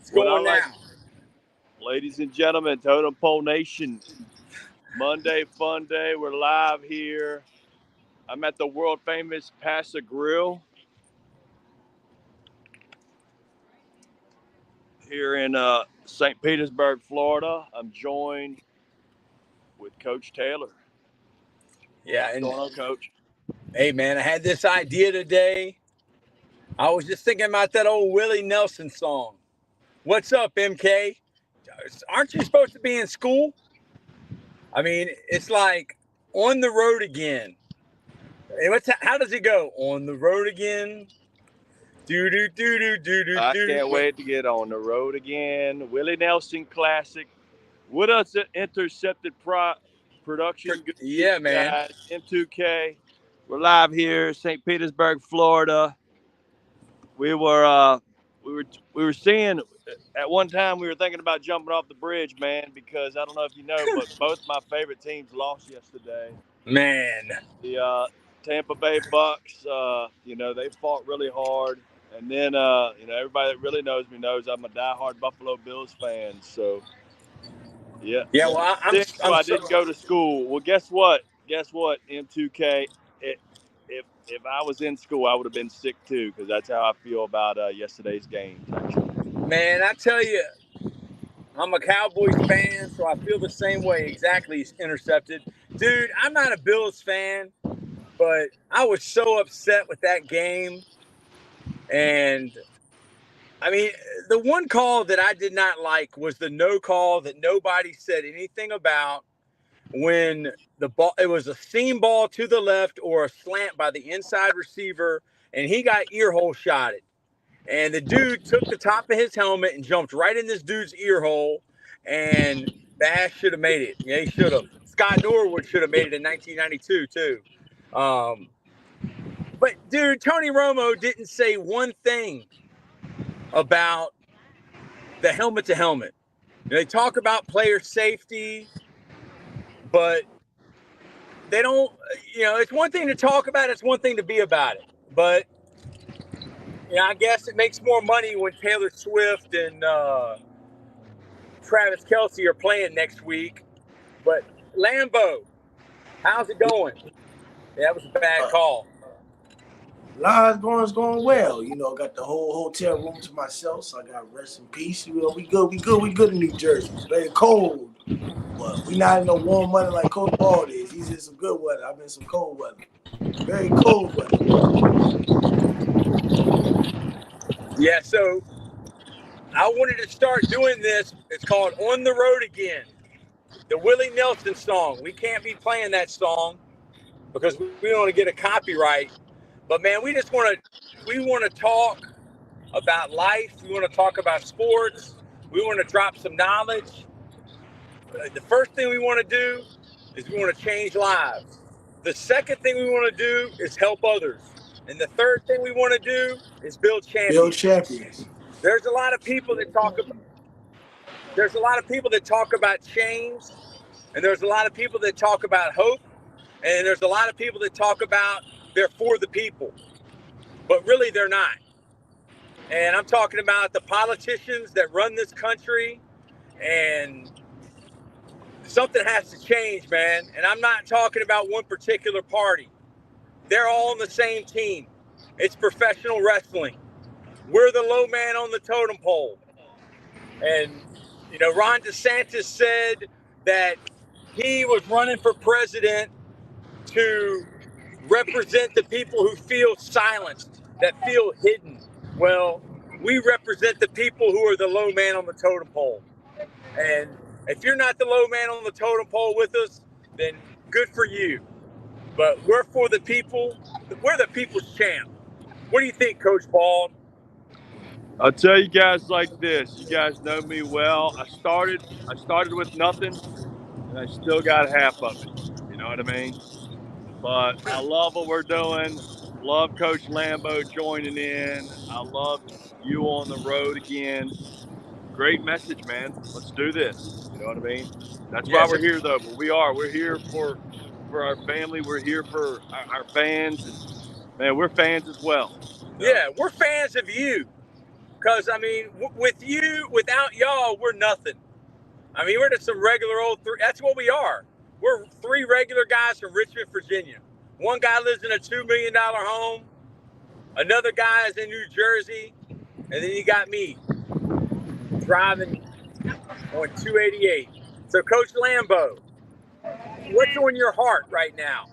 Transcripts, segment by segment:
What's going like, now? ladies and gentlemen, Totem Pole Nation, Monday Fun Day. We're live here. I'm at the world famous Pasta Grill here in St. Petersburg, Florida. I'm joined with Coach Taylor. Yeah, What's and going on, Coach? hey, man, I had this idea today. I was just thinking about that old Willie Nelson song. What's up, MK? Aren't you supposed to be in school? I mean, it's like on the road again. And how does it go? On the road again. Do do do do do do I do. can't wait to get on the road again. Willie Nelson Classic. With us at Intercepted Production. Good to see Yeah, you man. guys. M2K. We're live here, St. Petersburg, Florida. We were we were seeing at one time we were thinking about jumping off the bridge, man, because I don't know if you know, but both my favorite teams lost yesterday. Man. The Tampa Bay Bucks, they fought really hard, and then everybody that really knows me knows I'm a diehard Buffalo Bills fan. So yeah, Yeah, well, I'm I so. didn't go to school. Well, guess what? M2K. If I was in school, I would have been sick too, because that's how I feel about yesterday's games. Actually, Man, I tell you, I'm a Cowboys fan, so I feel the same way. Exactly, Intercepted. Dude, I'm not a Bills fan, but I was so upset with that game. And I mean, the one call that I did not like was the no call that nobody said anything about when the ball, it was a seam ball to the left or a slant by the inside receiver, and he got ear hole shotted. And the dude took the top of his helmet and jumped right in this dude's ear hole. And Bass should have made it. Yeah, he should have. Scott Norwood should have made it in 1992 too. But dude, Tony Romo didn't say one thing about the helmet to helmet. They talk about player safety, but they don't. It's one thing to talk about. It's one thing to be about it. But I guess it makes more money when Taylor Swift and Travis Kelce are playing next week. But Lambo, how's it going? Yeah, that was a bad call. Lives going well. Got the whole hotel room to myself, so I got rest in peace. We good in New Jersey. It's very cold, but we not in no warm weather like Coach Ball is. He's in some good weather. I'm in some cold weather. Very cold weather. Yeah, so I wanted to start doing this. It's called On the Road Again, the Willie Nelson song. We can't be playing that song because we don't want to get a copyright. But man, we want to talk about life. We want to talk about sports. We want to drop some knowledge. The first thing we want to do is we want to change lives. The second thing we want to do is help others. And the third thing we want to do is build champions. Build champions. There's a lot of people that talk about change, and there's a lot of people that talk about hope, and there's a lot of people that talk about they're for the people. But really they're not. And I'm talking about the politicians that run this country, and something has to change, man. And I'm not talking about one particular party. They're all on the same team. It's professional wrestling. We're the low man on the totem pole. And, Ron DeSantis said that he was running for president to represent the people who feel silenced, that feel hidden. Well, we represent the people who are the low man on the totem pole. And if you're not the low man on the totem pole with us, then good for you. But we're for the people. We're the people's champ. What do you think, Coach Bald? I'll tell you guys like this. You guys know me well. I started with nothing, and I still got half of it. You know what I mean? But I love what we're doing. Love Coach Lambo joining in. I love you on the road again. Great message, man. Let's do this. You know what I mean? That's why we're here, though. But we're here for our family. We're here for our fans. And, man, we're fans as well. Yeah, we're fans of you. Because, I mean, with you, without y'all, we're nothing. I mean, we're just some regular old three. That's what we are. We're three regular guys from Richmond, Virginia. One guy lives in a $2 million home. Another guy is in New Jersey. And then you got me driving on 288. So, Coach Lambo, what's on your heart right now?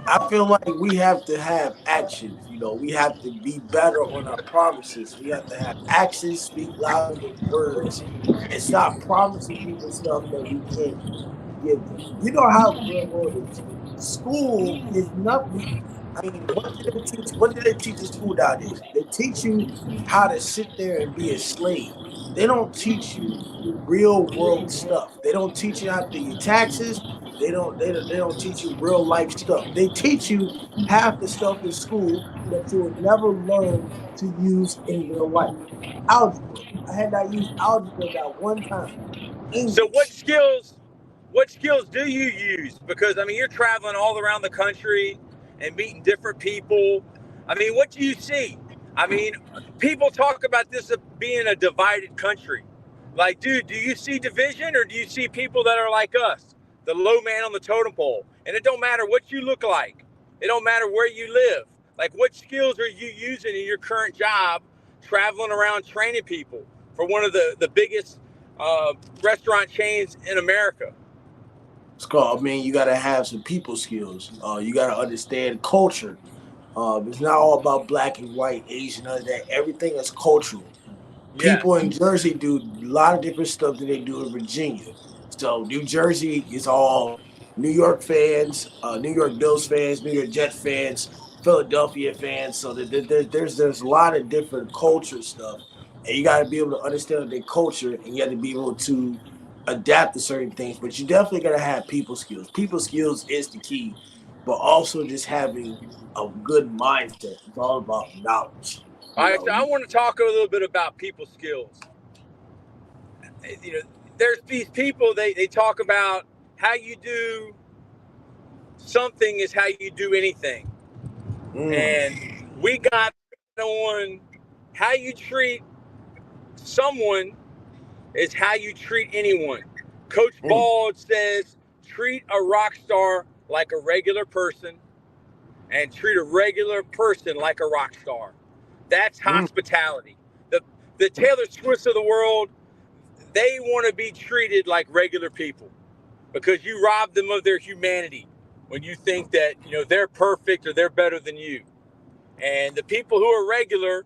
I feel like we have to have actions. We have to be better on our promises. We have to have actions speak louder than words, and stop promising people stuff that we can't give them. You know how real world is. School is nothing. I mean, what do they teach? What do they teach in school nowadays? They teach you how to sit there and be a slave. They don't teach you real world stuff. They don't teach you how to do your taxes. They don't teach you real life stuff. They teach you half the stuff in school that you will never learn to use in real life. Algebra. I had not used algebra that one time. So, English. what skills do you use? Because, I mean, you're traveling all around the country and meeting different people. I mean, what do you see? I mean, people talk about this being a divided country. Like, dude, do you see division, or do you see people that are like us, the low man on the totem pole? And it don't matter what you look like. It don't matter where you live. Like, what skills are you using in your current job, traveling around training people for one of the biggest restaurant chains in America? Scott, I mean, you got to have some people skills. You got to understand culture. It's not all about black and white, Asian, none of that. Everything is cultural. Yes. People in Jersey do a lot of different stuff that they do in Virginia. So New Jersey is all New York fans, New York Bills fans, New York Jet fans, Philadelphia fans. So there's a lot of different culture stuff, and you got to be able to understand their culture, and you got to be able to adapt to certain things. But you definitely got to have people skills. People skills is the key, but also just having a good mindset. It's all about knowledge. All right, so I want to talk a little bit about people skills. You know, there's these people, they talk about how you do something is how you do anything. And we got on how you treat someone is how you treat anyone. Coach Bald says, treat a rock star like a regular person and treat a regular person like a rock star. That's hospitality. The Taylor Swifts of the world, they want to be treated like regular people because you rob them of their humanity when you think that, you know, they're perfect or they're better than you. And the people who are regular,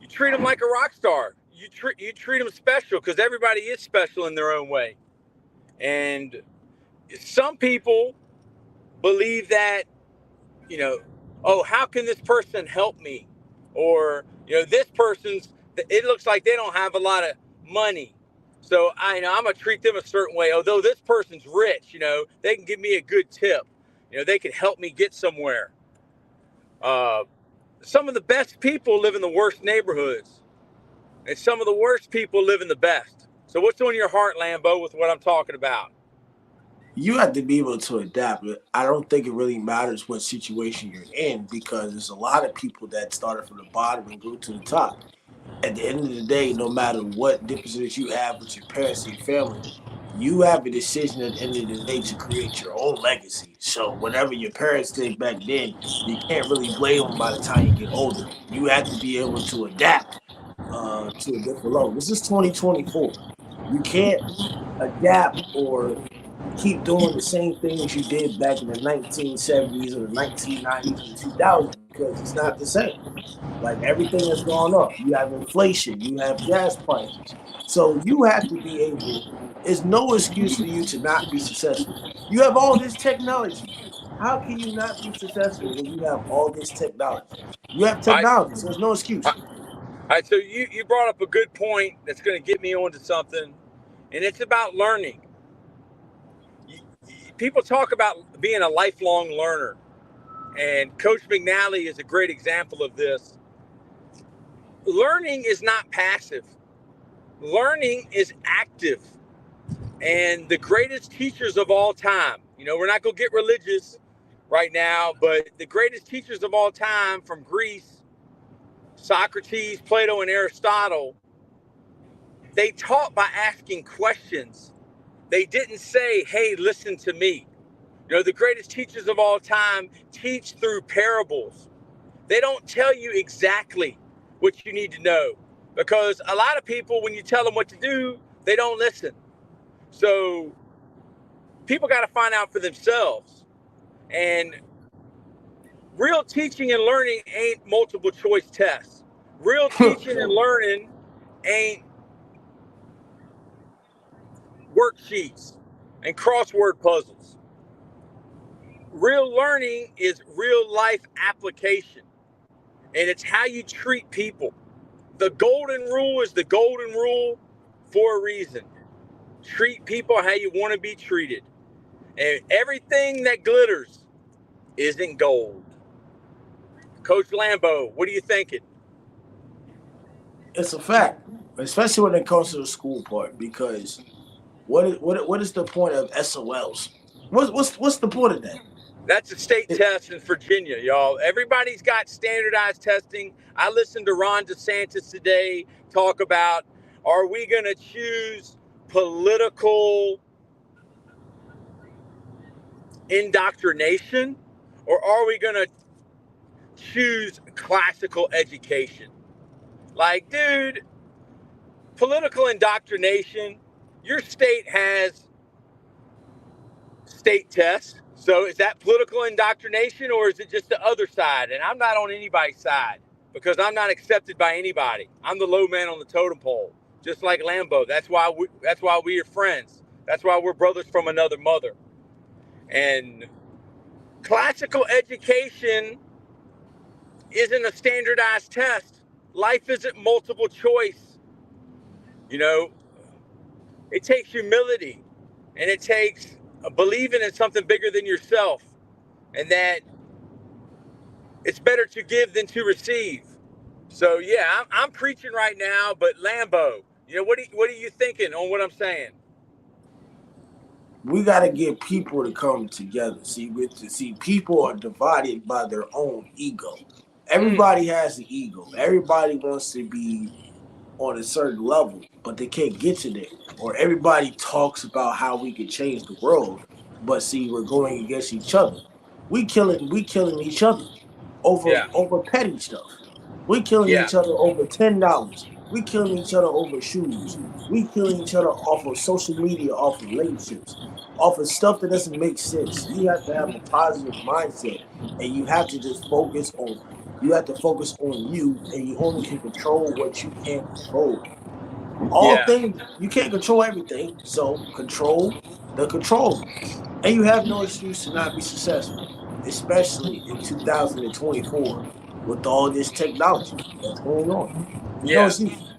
you treat them like a rock star. You treat them special because everybody is special in their own way. And some people believe that, you know, oh, how can this person help me? Or, you know, this person's, it looks like they don't have a lot of money. So I'm going to treat them a certain way. Although this person's rich, you know, they can give me a good tip. You know, they can help me get somewhere. Some of the best people live in the worst neighborhoods. And some of the worst people live in the best. So what's on your heart, Lambo, with what I'm talking about? You have to be able to adapt. I don't think it really matters what situation you're in because there's a lot of people that started from the bottom and grew to the top. At the end of the day, no matter what differences you have with your parents and your family, you have a decision at the end of the day to create your own legacy. So whatever your parents did back then, you can't really blame them by the time you get older. You have to be able to adapt to a different level. This is 2024. You can't adapt or keep doing the same things you did back in the 1970s or the 1990s or the 2000s because it's not the same. Like everything has gone up. You have inflation. You have gas prices. So you have to be able. There's no excuse for you to not be successful. You have all this technology. How can you not be successful when you have all this technology? You have technology, so there's no excuse. All right, so you brought up a good point that's going to get me onto something, and it's about learning. People talk about being a lifelong learner, and Coach McNally is a great example of this. Learning is not passive. Learning is active. And the greatest teachers of all time, you know, we're not going to get religious right now, but the greatest teachers of all time from Greece Socrates, Plato, and Aristotle, they taught by asking questions. They didn't say, hey, listen to me. You know, the greatest teachers of all time teach through parables. They don't tell you exactly what you need to know, because a lot of people, when you tell them what to do, they don't listen. So people got to find out for themselves. And real teaching and learning ain't multiple choice tests. Real teaching and learning ain't worksheets and crossword puzzles. Real learning is real life application, and it's how you treat people. The golden rule is the golden rule for a reason. Treat people how you want to be treated. And everything that glitters isn't gold. Coach Lambo, what are you thinking? It's a fact, especially when it comes to the school part, because what is the point of SOLs? What's the point of that? That's a state test in Virginia, y'all. Everybody's got standardized testing. I listened to Ron DeSantis today talk about, are we going to choose political indoctrination, or are we going to choose classical education? Like, dude, political indoctrination, your state has state tests. So is that political indoctrination, or is it just the other side? And I'm not on anybody's side, because I'm not accepted by anybody. I'm the low man on the totem pole, just like Lambo. That's why we are friends. That's why we're brothers from another mother. And classical education isn't a standardized test. Life isn't multiple choice. You know, it takes humility, and it takes believing in something bigger than yourself, and that it's better to give than to receive. So yeah, I'm preaching right now, but Lambo, you know, what are you thinking on what I'm saying? We got to get people to come together. See, people are divided by their own ego. Everybody has an ego. Everybody wants to be on a certain level, but they can't get to there. Or everybody talks about how we can change the world, but see, we're going against each other. We killing each other Yeah, over petty stuff. We killing yeah, each other over $10. We killing each other over shoes. We killing each other off of social media, off of relationships, off of stuff that doesn't make sense. You have to have a positive mindset, and you have to just focus on. You have to focus on you, and you only can control what you can control. All yeah, things, you can't control everything, so control the controllables. And you have no excuse to not be successful, especially in 2024 with all this technology that's going on. There's no yeah. excuse.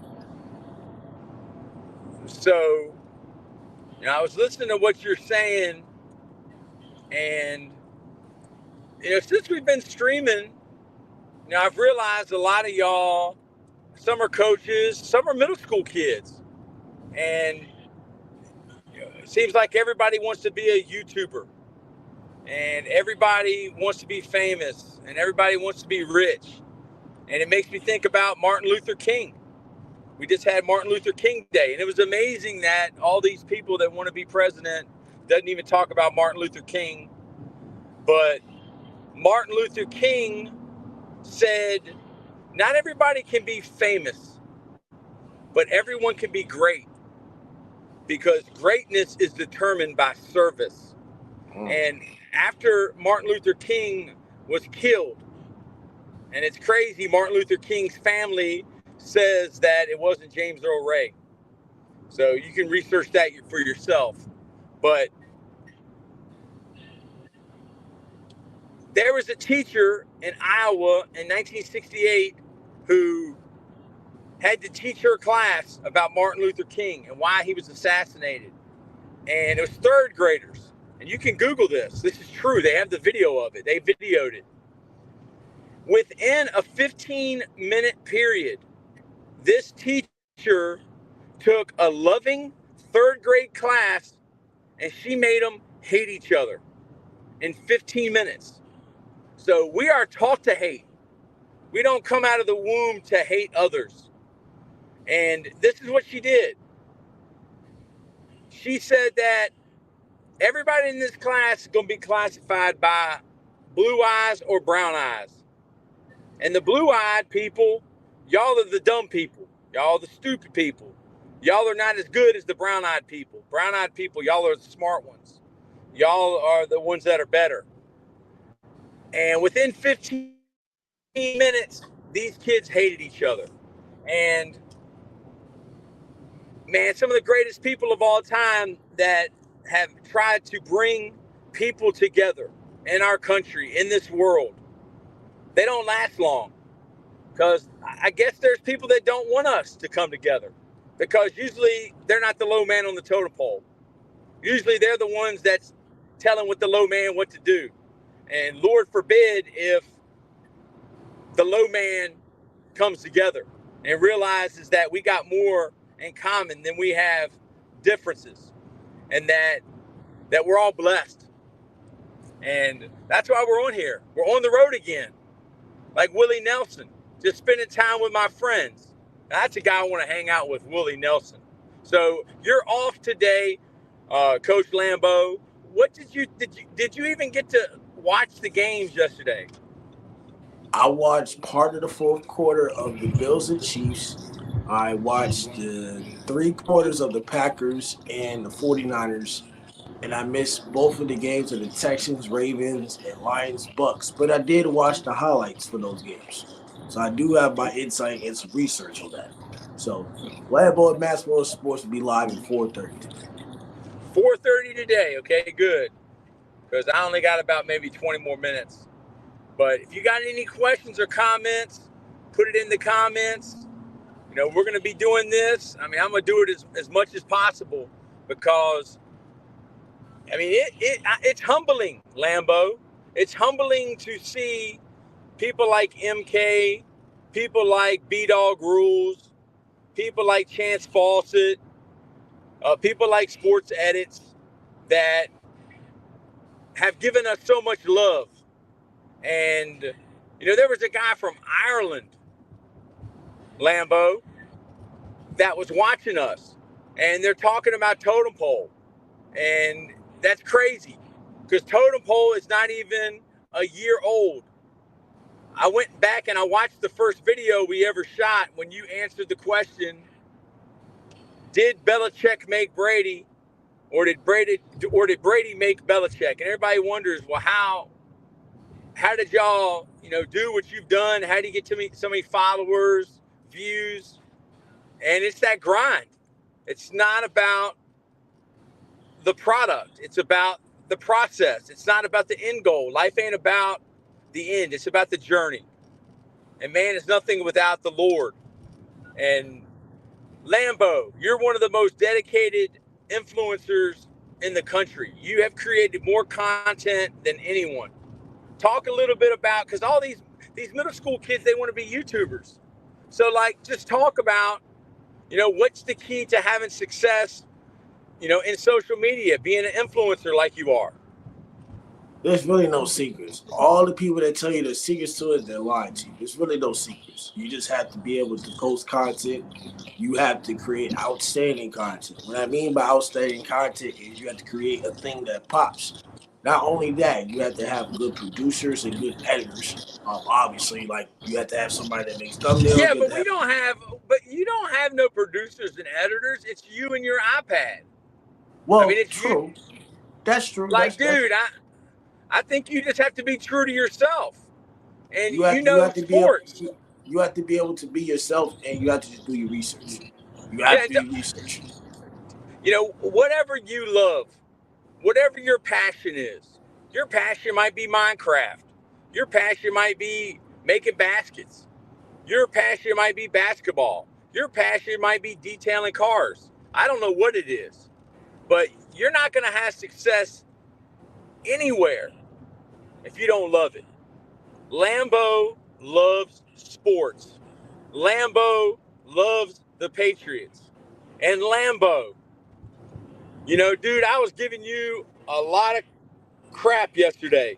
So, you know, I was listening to what you're saying, and you know, since we've been streaming, you know, I've realized a lot of y'all, some are coaches, some are middle school kids, and you know, it seems like everybody wants to be a YouTuber, and everybody wants to be famous, and everybody wants to be rich. And it makes me think about Martin Luther King. We just had Martin Luther King Day, and it was amazing that all these people that want to be president doesn't even talk about Martin Luther King. But Martin Luther King said, not everybody can be famous, but everyone can be great, because greatness is determined by service. And after Martin Luther King was killed, and it's crazy, Martin Luther King's family says that it wasn't James Earl Ray. So you can research that for yourself. But there was a teacher in Iowa in 1968 who had to teach her class about Martin Luther King and why he was assassinated. And it was third graders. And you can Google this. This is true. They have the video of it. They videoed it. Within a 15-minute period, this teacher took a loving third grade class and she made them hate each other in 15 minutes. So we are taught to hate. We don't come out of the womb to hate others. And this is what she did. She said that everybody in this class is going to be classified by blue eyes or brown eyes. And the blue-eyed people, y'all are the dumb people. Y'all are the stupid people. Y'all are not as good as the brown-eyed people. Brown-eyed people, y'all are the smart ones. Y'all are the ones that are better. And within 15 minutes, these kids hated each other. And man, some of the greatest people of all time that have tried to bring people together in our country, in this world, they don't last long. Because I guess there's people that don't want us to come together. Because usually they're not the low man on the totem pole. Usually they're the ones that's telling with the low man what to do. And Lord forbid if the low man comes together and realizes that we got more in common than we have differences, and that we're all blessed. And that's why we're on here. We're on the road again, like Willie Nelson, just spending time with my friends. That's a guy I want to hang out with, Willie Nelson. So you're off today, Coach Lambo. What did you even get to watch the games yesterday? I watched part of the fourth quarter of the Bills and Chiefs. I watched the 3 quarters of the Packers and the 49ers. And I missed both of the games of the Texans, Ravens, and Lions, Bucks. But I did watch the highlights for those games. So I do have my insight and some research on that. So Lambo and Basketball Sports will be live at 4:30 today. 4:30 today, okay, good. Because I only got about maybe 20 more minutes. But if you got any questions or comments, put it in the comments. You know, we're going to be doing this. I mean, I'm going to do it as much as possible because, I mean, it's humbling, Lambo. It's humbling to see people like MK, people like B-Dog Rules, people like Chance Fawcett, people like Sports Edits that have given us so much love. And, you know, there was a guy from Ireland, Lambo, that was watching us. And they're talking about Totem Pole. And that's crazy because Totem Pole is not even a year old. I went back and I watched the first video we ever shot when you answered the question, did Belichick make Brady or did Brady make Belichick? And everybody wonders, well, how did y'all, you know, do what you've done? How do you get to so many followers, views? And it's that grind. It's not about the product. It's about the process. It's not about the end goal. Life ain't about the end. It's about the journey. And man is nothing without the Lord. And Lambo, you're one of the most dedicated influencers in the country. You have created more content than anyone. Talk a little bit about, because all these middle school kids, they want to be YouTubers. So like, just talk about, you know, what's the key to having success, you know, in social media, being an influencer like you are? There's really no secrets. All the people that tell you there's secrets to it, they're lying to you. There's really no secrets. You just have to be able to post content. You have to create outstanding content. What I mean by outstanding content is you have to create a thing that pops. Not only that, you have to have good producers and good editors. Obviously, like you have to have somebody that makes thumbnails. Yeah, but you don't have no producers and editors. It's you and your iPad. Well, I mean, it's true. You. That's true. Like, dude, I think you just have to be true to yourself. And you have sports. You have to be able to be yourself, and you have to just do your research. You have to do your research. You know, whatever you love, whatever your passion is, your passion might be Minecraft. Your passion might be making baskets. Your passion might be basketball. Your passion might be detailing cars. I don't know what it is, but you're not going to have success anywhere if you don't love it. Lambo loves sports. Lambo loves the Patriots. And Lambo, you know, dude, I was giving you a lot of crap yesterday.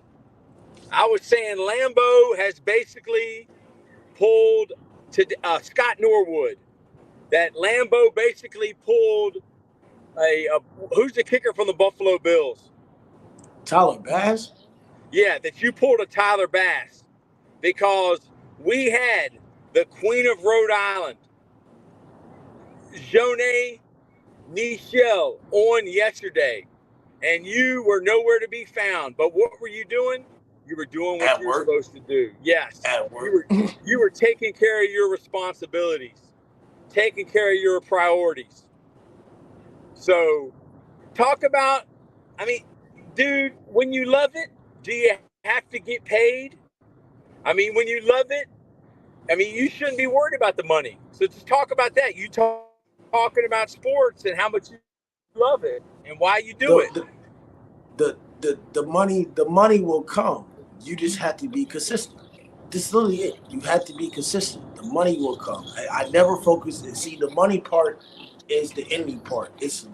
I was saying Lambo has basically pulled to Scott Norwood, that Lambo basically pulled who's the kicker from the Buffalo Bills? Tyler Bass? Yeah, that you pulled a Tyler Bass, because we had the Queen of Rhode Island, Jonay Nichelle, on yesterday, and you were nowhere to be found. But what were you doing? You were doing what At you were work. supposed to do. Yes. At work. You were taking care of your responsibilities, taking care of your priorities. So talk about, I mean, dude, when you love it, do you have to get paid? I mean, when you love it, I mean, you shouldn't be worried about the money. So just talk about that. You talking about sports and how much you love it and why you do it. The money will come. You just have to be consistent. This is literally it. You have to be consistent. The money will come. I never focus. See, the money part is the enemy part. It's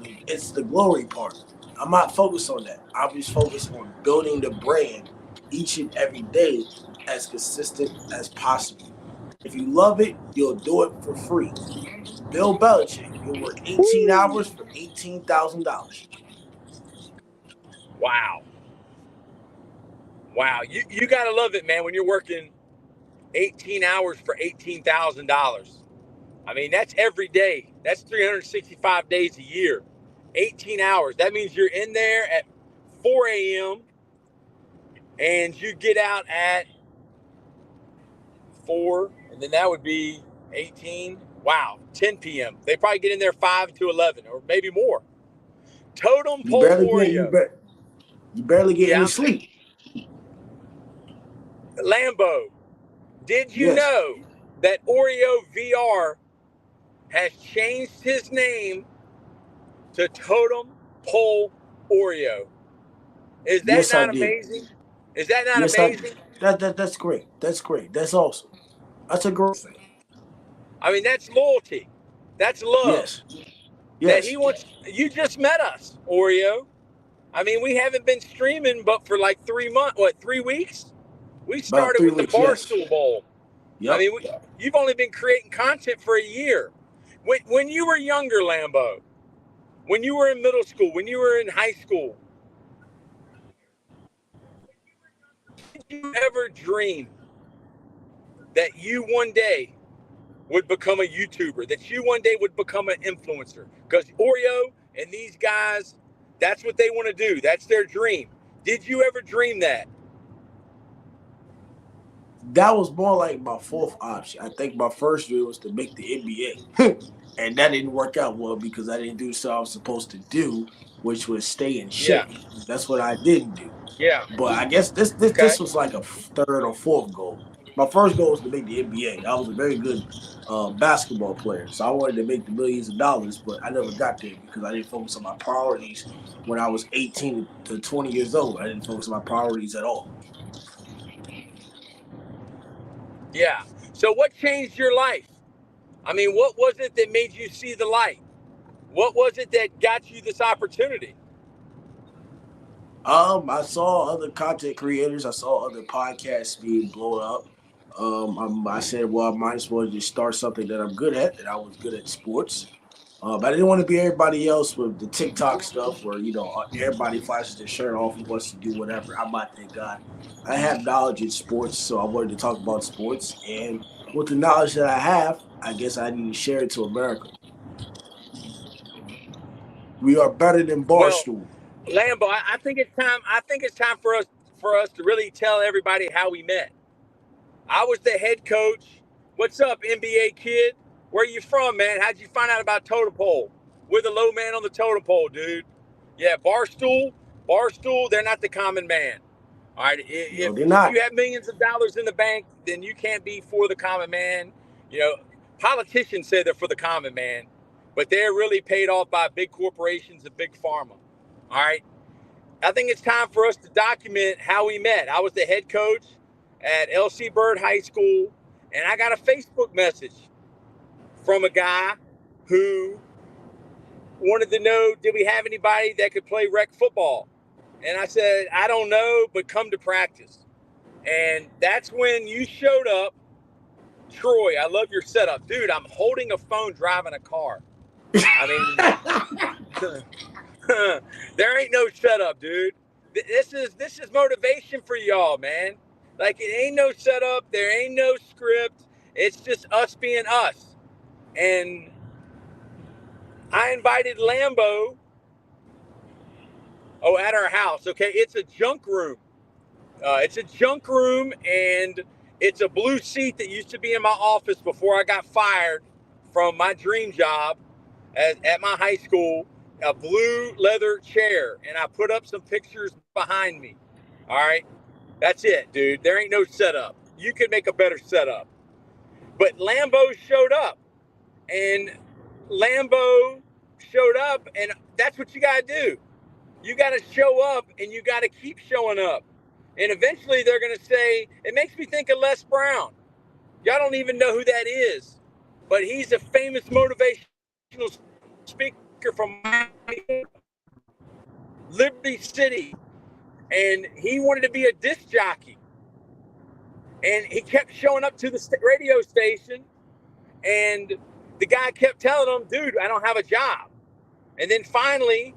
the glory part. I'm not focused on that. I'm just focused on building the brand each and every day as consistent as possible. If you love it, you'll do it for free. Bill Belichick, you'll work 18 hours for $18,000. Wow. You got to love it, man, when you're working 18 hours for $18,000. I mean, that's every day. That's 365 days a year. 18 hours. That means you're in there at 4 a.m. and you get out at 4, and then that would be 18. Wow, 10 p.m. They probably get in there 5 to 11 or maybe more. Totem Pole Oreo. You barely get any sleep. Lambo, did you know that Oreo VR has changed his name to Totem Pole Oreo? Is that not amazing? Is that not amazing? That's great. That's great. That's awesome. That's a great thing. I mean, that's loyalty. That's love. Yes. That he wants. You just met us, Oreo. I mean, we haven't been streaming, but for like 3 months. What, 3 weeks? We started with the Barstool Bowl. Yep. I mean, you've only been creating content for a year. When you were younger, Lambo, when you were in middle school, when you were in high school, did you ever dream that you one day would become a YouTuber, that you one day would become an influencer? Because Oreo and these guys, that's what they want to do. That's their dream. Did you ever dream that? That was more like my fourth option. I think my first dream was to make the NBA. And that didn't work out well because I didn't do what I was supposed to do, which was stay in shape. Yeah. That's what I didn't do. Yeah. But I guess this was like a third or fourth goal. My first goal was to make the NBA. I was a very good basketball player, so I wanted to make the millions of dollars, but I never got there because I didn't focus on my priorities when I was 18 to 20 years old. I didn't focus on my priorities at all. Yeah. So what changed your life? I mean, what was it that made you see the light? What was it that got you this opportunity? I saw other content creators. I saw other podcasts being blown up. I said, well, I might as well just start something that I'm good at, and I was good at sports. But I didn't want to be everybody else with the TikTok stuff where, everybody flashes their shirt off and wants to do whatever. I'm not that guy. I have knowledge in sports, so I wanted to talk about sports. And with the knowledge that I have, I guess I need to share it to America. We are better than Barstool. Well, Lambo, I think it's time for us to really tell everybody how we met. I was the head coach. What's up, NBA kid? Where you from, man? How'd you find out about Totem Pole? We're the low man on the totem pole, dude. Yeah, Barstool, they're not the common man. All right, if you have millions of dollars in the bank, then you can't be for the common man. Politicians say they're for the common man, but they're really paid off by big corporations and big pharma. All right, I think it's time for us to document how we met. I was the head coach at LC Bird High School, and I got a Facebook message from a guy who wanted to know, did we have anybody that could play rec football? And I said, I don't know, but come to practice. And that's when you showed up Troy, I love your setup. Dude, I'm holding a phone driving a car. I mean, there ain't no setup, dude. This is motivation for y'all, man. Like, it ain't no setup. There ain't no script. It's just us being us. And I invited Lambo, at our house. Okay, it's a junk room. It's a junk room, and it's a blue seat that used to be in my office before I got fired from my dream job at my high school. A blue leather chair, and I put up some pictures behind me. All right, that's it, dude. There ain't no setup. You could make a better setup. But Lambo showed up, and that's what you gotta do. You gotta show up, and you gotta keep showing up. And eventually they're going to say, it makes me think of Les Brown. Y'all don't even know who that is. But he's a famous motivational speaker from Liberty City. And he wanted to be a disc jockey. And he kept showing up to the radio station. And the guy kept telling him, dude, I don't have a job. And then finally,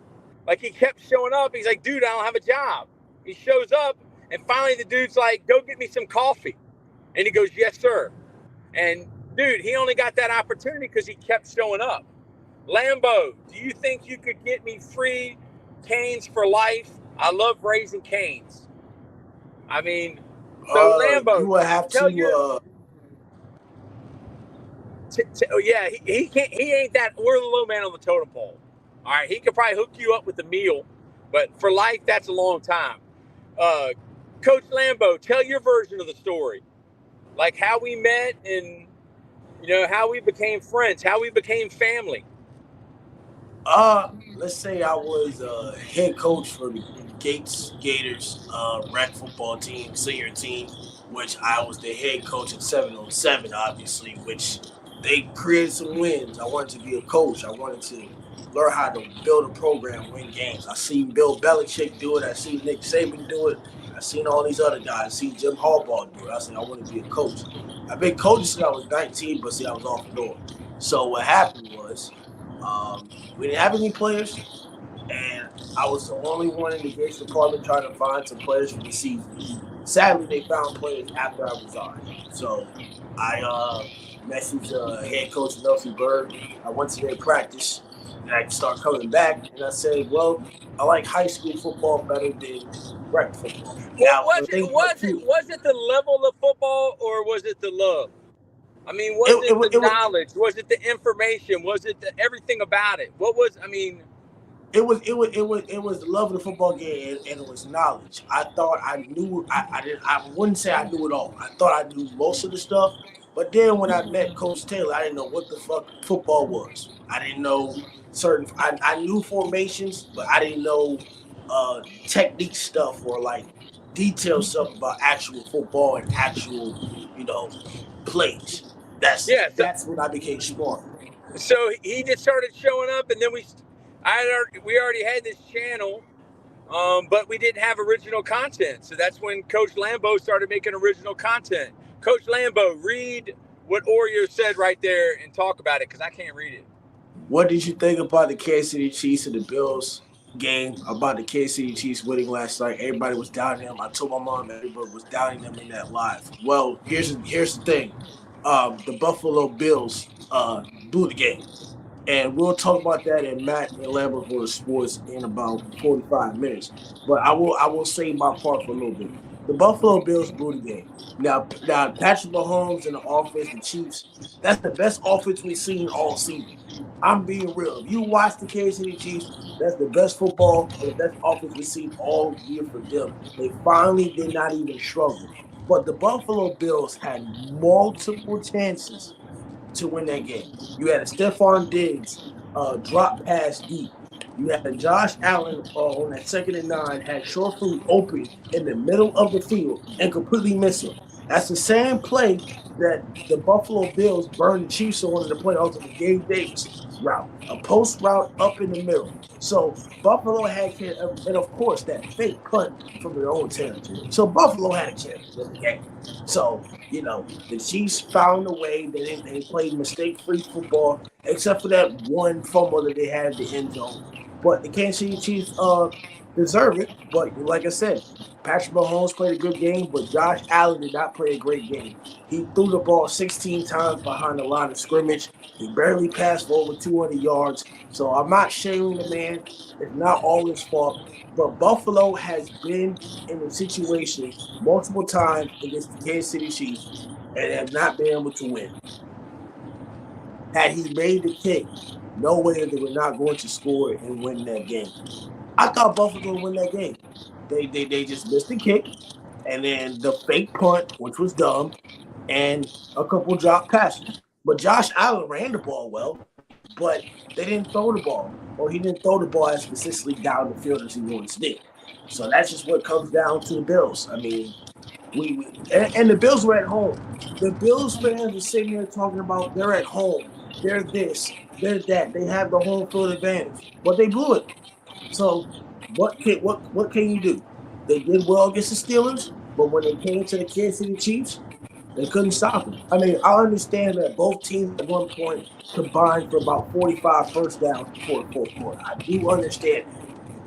like, he kept showing up. He's like, dude, I don't have a job. He shows up. And finally, the dude's like, go get me some coffee. And he goes, yes, sir. And, dude, he only got that opportunity because he kept showing up. Lambo, do you think you could get me free canes for life? I love raising canes. I mean, so Lambo, you will have to. Yeah, he can't. He ain't that. We're the low man on the totem pole. All right, he could probably hook you up with a meal, but for life, that's a long time. Coach Lambo, tell your version of the story, like how we met and, how we became friends, how we became family. Let's say I was head coach for the Gators rec football team, senior team, which I was the head coach at 707, obviously, which they created some wins. I wanted to be a coach. I wanted to learn how to build a program, win games. I seen Bill Belichick do it. I seen Nick Saban do it. I seen all these other guys. I seen Jim Harbaugh do it. I said, I want to be a coach. I've been coaching since I was 19, but I was off the door. So what happened was we didn't have any players, and I was the only one in the Gates department trying to find some players for the season. Sadly, they found players after I resigned. So I messaged head coach Nelson Bird. I went to their practice, and I started coming back, and I said, well, I like high school football better than rec football. Well, was it the level of football, or was it the love? I mean, was it the knowledge? Was it the information? Was it the everything about it? What was? I mean, it was the love of the football game, and it was knowledge. I thought I knew. I wouldn't say I knew it all. I thought I knew most of the stuff. But then when I met Coach Taylor, I didn't know what the fuck football was. I didn't know certain. I knew formations, but I didn't know technique stuff or like detailed stuff about actual football and actual, plays. That's when I became smart. So he just started showing up, and then we already had this channel, but we didn't have original content. So that's when Coach Lambo started making original content. Coach Lambo, read what Oreo said right there and talk about it, because I can't read it. What did you think about the Kansas City Chiefs and the Bills game, about the Kansas City Chiefs winning last night? Everybody was doubting them. I told my mom everybody was doubting them in that live. Well, here's the thing. The Buffalo Bills blew the game. And we'll talk about that in Matt and Lambo for the Sports in about 45 minutes. But I will say my part for a little bit. The Buffalo Bills blew the game. Now Patrick Mahomes and the offense, the Chiefs, that's the best offense we've seen all season. I'm being real. If you watch the Kansas City Chiefs, that's the best football and the best offense we've seen all year for them. They finally did not even struggle. But the Buffalo Bills had multiple chances to win that game. You had a Stephon Diggs drop pass deep. You had a Josh Allen on that 2nd and 9, had short food open in the middle of the field and completely miss him. That's the same play that the Buffalo Bills burned the Chiefs on in the playoffs of the Gabe Davis route, a post route up in the middle. So Buffalo had, and of course, that fake punt from their own territory. So Buffalo had a chance to win the game. So, the Chiefs found a way. They played mistake-free football, except for that one fumble that they had in the end zone. But the Kansas City Chiefs deserve it. But like I said, Patrick Mahomes played a good game, but Josh Allen did not play a great game. He threw the ball 16 times behind the line of scrimmage. He barely passed for over 200 yards. So I'm not shaming the man. It's not all his fault. But Buffalo has been in a situation multiple times against the Kansas City Chiefs and have not been able to win. Had he made the kick, no way that they were not going to score and win that game. I thought Buffalo was going to win that game. They just missed the kick, and then the fake punt, which was dumb, and a couple drop passes. But Josh Allen ran the ball well, but they didn't throw the ball, or he didn't throw the ball as consistently down the field as he once did. So that's just what comes down to the Bills. I mean, and the Bills were at home. The Bills fans are sitting there talking about they're at home, they're this, they're that. They have the home field advantage, but they blew it. So what can you do? They did well against the Steelers, but when they came to the Kansas City Chiefs, they couldn't stop them. I mean, I understand that both teams at one point combined for about 45 first downs before the fourth quarter. I do understand that.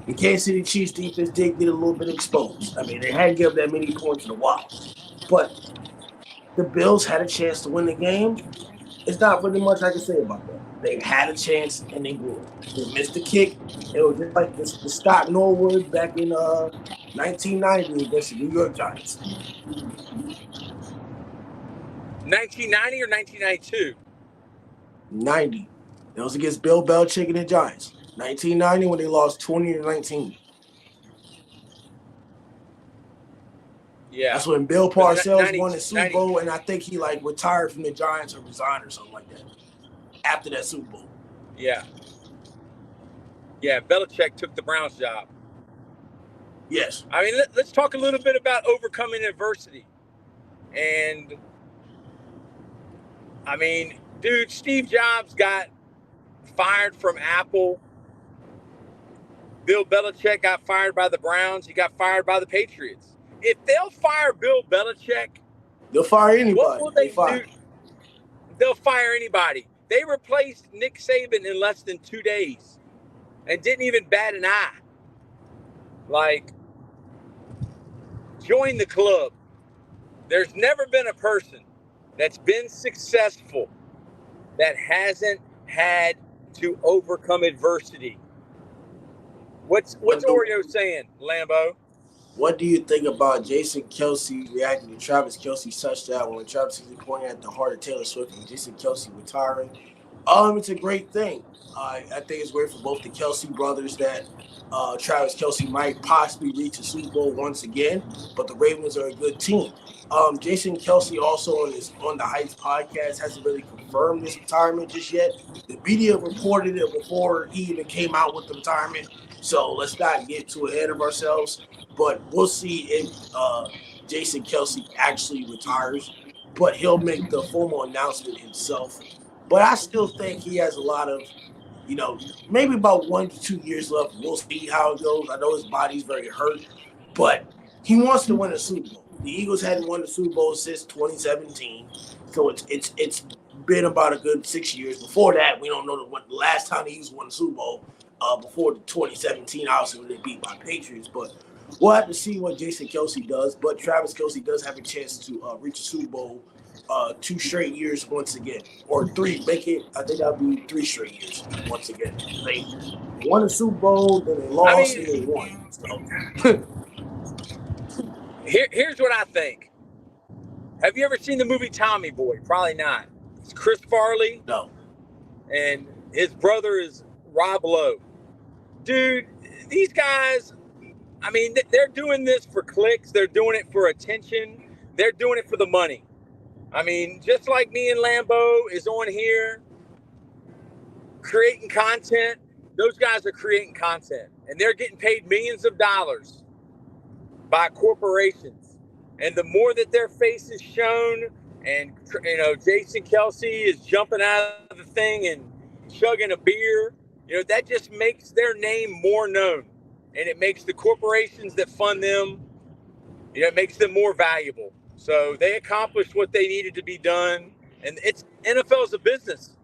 The Kansas City Chiefs defense did get a little bit exposed. I mean, they hadn't given that many points in a while. But the Bills had a chance to win the game. It's not really much I can say about that. They had a chance and they blew it. They missed the kick. It was just like the Scott Norwood back in 1990 against the New York Giants. 1990 or 1992? 90. It was against Bill Belichick and the Giants. 1990 when they lost 20-19. Yeah. That's when Bill Parcells won the Super Bowl, and I think he retired from the Giants or resigned or something like that after that Super Bowl. Yeah. Yeah, Belichick took the Browns job. Yes. I mean, let's talk a little bit about overcoming adversity. And, I mean, dude, Steve Jobs got fired from Apple. Bill Belichick got fired by the Browns. He got fired by the Patriots. If they'll fire Bill Belichick, they'll fire anybody. What will they do? They'll fire anybody. They replaced Nick Saban in less than 2 days and didn't even bat an eye. Join the club. There's never been a person that's been successful that hasn't had to overcome adversity. What's Oreo saying, Lambo? What do you think about Jason Kelce reacting to Travis Kelce's touchdown when Travis Kelce pointing at the heart of Taylor Swift and Jason Kelce retiring? It's a great thing. I think it's great for both the Kelce brothers that Travis Kelce might possibly reach a Super Bowl once again, but the Ravens are a good team. Jason Kelce also on the Heights podcast hasn't really confirmed his retirement just yet. The media reported it before he even came out with the retirement, so let's not get too ahead of ourselves. But we'll see if Jason Kelce actually retires, but he'll make the formal announcement himself. But I still think he has a lot of, maybe about 1 to 2 years left. We'll see how it goes. I know his body's very hurt, but he wants to win a Super Bowl. The Eagles hadn't won the Super Bowl since 2017, so it's been about a good 6 years. Before that, we don't know the last time the Eagles won the Super Bowl. Before the 2017, obviously, when they beat by Patriots, but we'll have to see what Jason Kelce does. But Travis Kelce does have a chance to reach a Super Bowl 2 straight years once again, or 3. I think that'll be 3 straight years once again. They won a Super Bowl, then they lost, and they won. So. Here's what I think. Have you ever seen the movie Tommy Boy? Probably not. It's Chris Farley. No. And his brother is Rob Lowe. Dude, these guys, I mean, they're doing this for clicks. They're doing it for attention. They're doing it for the money. I mean, just like me and Lambo is on here creating content, those guys are creating content. And they're getting paid millions of dollars by corporations. And the more that their face is shown, and Jason Kelce is jumping out of the thing and chugging a beer, that just makes their name more known, and it makes the corporations that fund them, it makes them more valuable. So they accomplished what they needed to be done, and it's NFL is a business.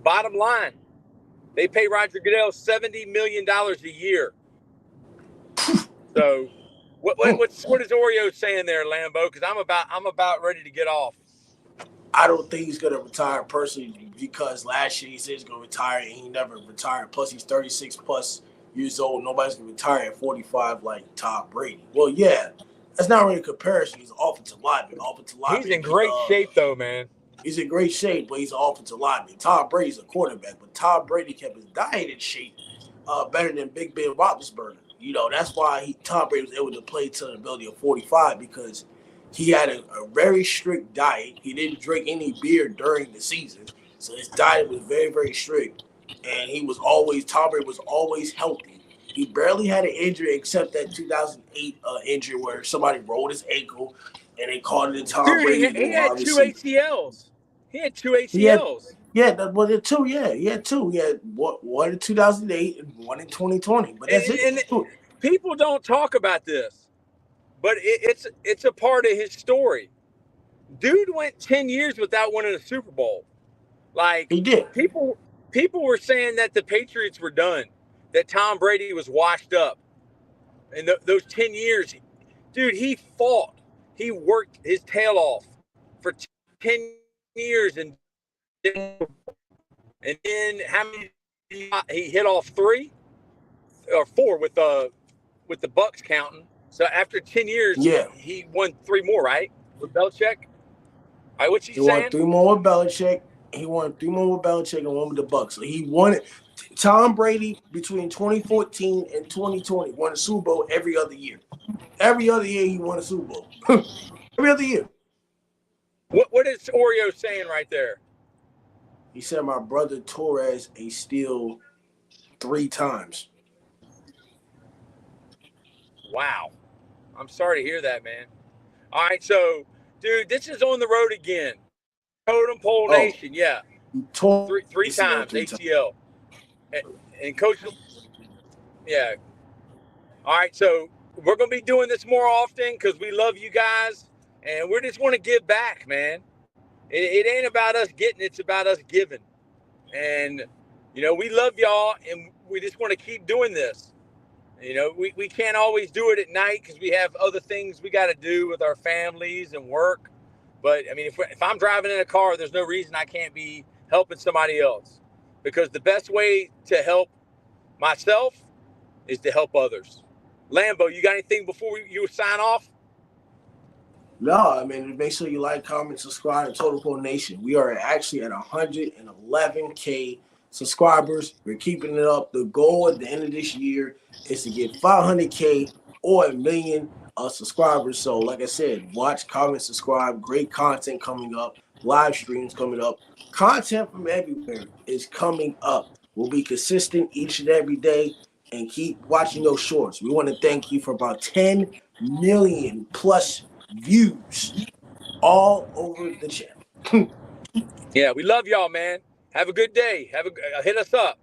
Bottom line, they pay Roger Goodell $70 million a year. So, what is Oreo saying there, Lambo? Because I'm about ready to get off. I don't think he's gonna retire personally because last year he said he's gonna retire and he never retired. Plus, he's 36 plus years old. Nobody's gonna retire at 45 like Tom Brady. Well, yeah, that's not really a comparison. He's an offensive lineman. He's in great shape though, man. He's in great shape, but he's an offensive lineman. Tom Brady's a quarterback, but Tom Brady kept his diet in shape better than Big Ben Roethlisberger. That's why Tom Brady was able to play to the ability of 45 because he had a very strict diet. He didn't drink any beer during the season, so his diet was very, very strict. And Tom Brady was always healthy. He barely had an injury except that 2008 injury where somebody rolled his ankle and they called it Tom Brady. He had two ACLs. He had two ACLs. He had two. He had two. He had one in 2008 and one in 2020. But that's it. And people don't talk about this, but it's a part of his story. Dude went 10 years without winning a Super Bowl. Like, he did. People were saying that the Patriots were done, that Tom Brady was washed up. And those 10 years, dude, he fought. He worked his tail off for 10 years and then how many he hit off 3 or 4 with the Bucks counting. So after 10 years, he won 3 more, right? With Belichick. All right, what's he saying? He won 3 more with Belichick. He won 3 more with Belichick and 1 with the Bucks. So he won it. Tom Brady between 2014 and 2020 won a Super Bowl every other year. Every other year he won a Super Bowl. Every other year. What is Oreo saying right there? He said my brother Torres a steal 3 times. Wow. I'm sorry to hear that, man. All right, so, dude, this is on the road again. Totem Pole Nation, yeah. Three times ACL. And Coach, yeah. All right, so we're going to be doing this more often because we love you guys, and we just want to give back, man. It ain't about us getting, it's about us giving. And, we love y'all, and we just want to keep doing this. We can't always do it at night because we have other things we got to do with our families and work. But, I mean, if I'm driving in a car, there's no reason I can't be helping somebody else. Because the best way to help myself is to help others. Lambo, you got anything before you sign off? No, I mean, make sure you like, comment, subscribe to Totem Pole Nation. We are actually at 111K subscribers. We're keeping it up. The goal at the end of this year is to get 500K or 1 million subscribers. So, like I said, watch, comment, subscribe. Great content coming up. Live streams coming up. Content from everywhere is coming up. We'll be consistent each and every day and keep watching those shorts. We want to thank you for about 10 million plus views all over the channel. Yeah, we love y'all, man. Have a good day. Hit us up.